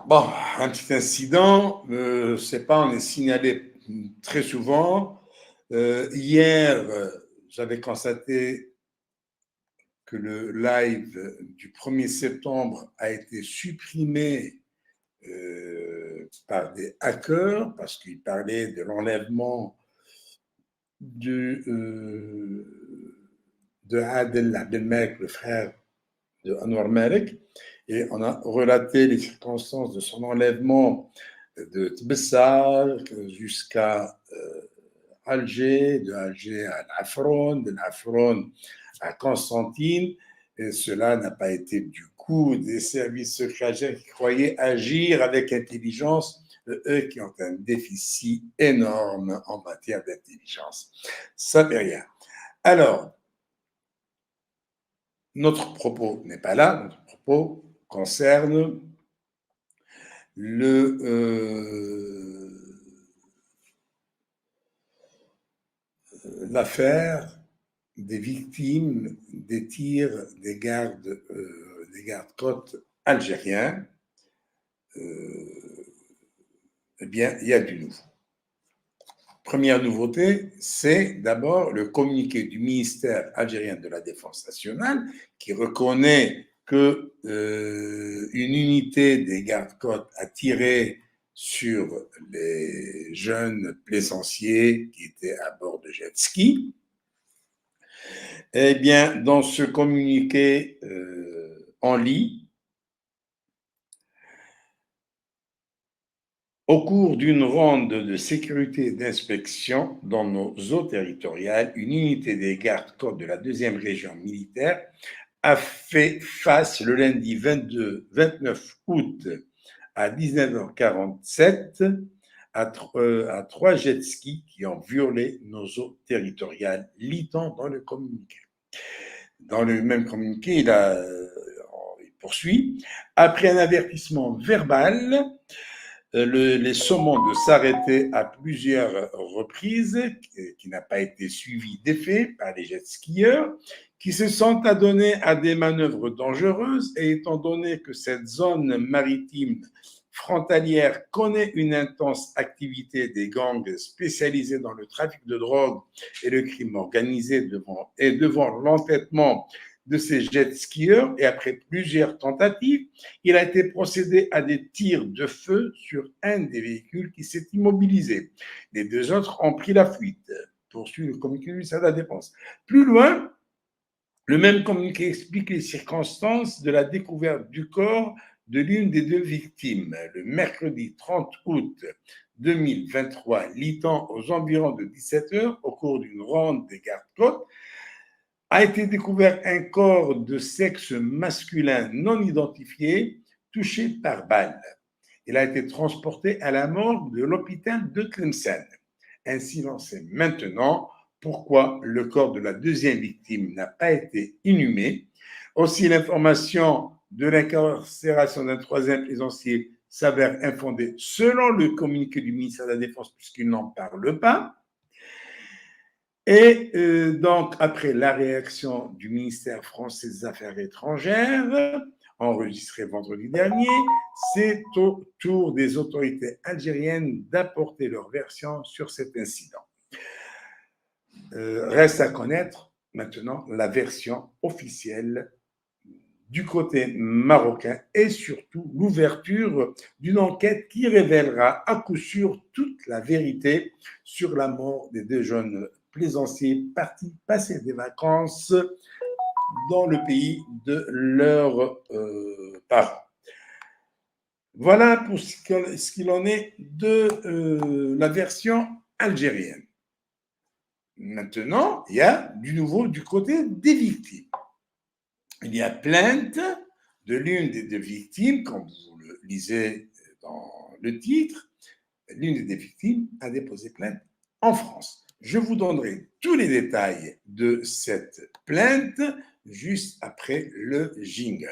Bon, un petit incident, c'est pas, on est signalé très souvent. Hier, j'avais constaté que le live du 1er septembre a été supprimé par des hackers parce qu'ils parlaient de l'enlèvement de Adel Abdelmalek, le frère de Anwar Malek, et on a relaté les circonstances de son enlèvement de Tbessar jusqu'à Alger, de Alger à l'Afron, de l'Afron à Constantine, et cela n'a pas été du coup des services secrets qui croyaient agir avec intelligence, eux qui ont un déficit énorme en matière d'intelligence. Ça fait rien. Alors, notre propos n'est pas là, notre propos concerne l'affaire des victimes des tirs des gardes-côtes algériens. Eh bien, il y a du nouveau. Première nouveauté, c'est d'abord le communiqué du ministère algérien de la Défense nationale qui reconnaît que une unité des gardes-côtes a tiré sur les jeunes plaisanciers qui étaient à bord de jet ski. Eh bien, dans ce communiqué, on lit: au cours d'une ronde de sécurité et d'inspection dans nos eaux territoriales, une unité des gardes-côtes de la 2e région militaire a fait face le lundi 29 août à 19h47 à 3 jet skis qui ont violé nos eaux territoriales, lit-on dans le communiqué. Dans le même communiqué, il poursuit: après un avertissement verbal, les sommons de s'arrêter à plusieurs reprises, qui n'a pas été suivi d'effet par les jet skieurs, qui se sont adonnés à des manœuvres dangereuses, et étant donné que cette zone maritime frontalière connaît une intense activité des gangs spécialisés dans le trafic de drogue et le crime organisé devant l'entêtement de ces jet skieurs, et après plusieurs tentatives, il a été procédé à des tirs de feu sur un des véhicules qui s'est immobilisé. Les 2 autres ont pris la fuite, poursuit le communiqué du ministère de la Défense. Plus loin, le même communiqué explique les circonstances de la découverte du corps de l'une des 2 victimes. Le mercredi 30 août 2023, lit-on aux environs de 17h, au cours d'une ronde des gardes-côtes, a été découvert un corps de sexe masculin non identifié, touché par balle. Il a été transporté à la morgue de l'hôpital de Tlemcen. Ainsi, l'on sait maintenant pourquoi le corps de la 2e victime n'a pas été inhumé. Aussi, l'information de l'incarcération d'un 3e plaisancier s'avère infondée selon le communiqué du ministère de la Défense, puisqu'il n'en parle pas. Et donc, après la réaction du ministère français des Affaires étrangères, enregistrée vendredi dernier, c'est au tour des autorités algériennes d'apporter leur version sur cet incident. Reste à connaître maintenant la version officielle du côté marocain et surtout l'ouverture d'une enquête qui révélera à coup sûr toute la vérité sur la mort des 2 jeunes plaisanciers partis passer des vacances dans le pays de leurs parents. Voilà pour ce qu'il en est de la version algérienne. Maintenant, il y a du nouveau du côté des victimes. Il y a plainte de l'une des 2 victimes, comme vous le lisez dans le titre. L'une des 2 victimes a déposé plainte en France. Je vous donnerai tous les détails de cette plainte juste après le jingle.